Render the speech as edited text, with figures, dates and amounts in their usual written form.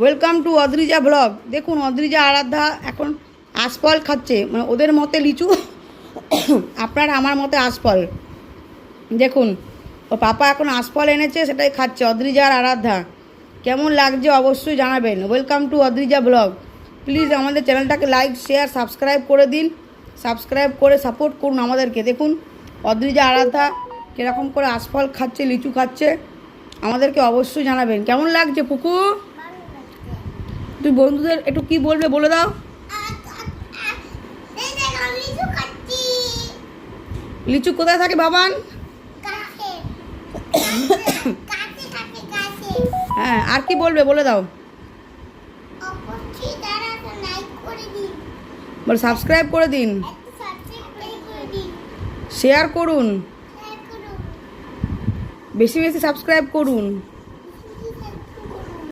Welcome to Adrija blog. দেখুন অদ্রিজা আরাধ্যা এখন আশফল খাচ্ছে, মানে ওদের মতে লিচু, আপনার আমার মতে আশফল। দেখুন ও পাপা এখন আশফল এনেছে, সেটাই খাচ্ছে অদ্রিজা আর আরাধ্যা। কেমন লাগছে অবশ্যই জানাবেন। Welcome to Adrija blog. Please আমাদের চ্যানেলটাকে লাইক শেয়ার সাবস্ক্রাইব করে দিন, সাবস্ক্রাইব করে সাপোর্ট করুন আমাদেরকে। দেখুন অদ্রিজা আরাধ্যা কীরকম করে আশফল খাচ্ছে, লিচু খাচ্ছে, আমাদেরকে অবশ্যই জানাবেন। কেমন লাগছে পুকু? তুই বন্ধুদের একটু কি বলবে বলে দাও। লিচু কোথায় থাকে বাবান? হ্যাঁ, আর কি বলবে বলে দাও। বল সাবস্ক্রাইব করে দিন, শেয়ার করুন, বেশি বেশি সাবস্ক্রাইব করুন।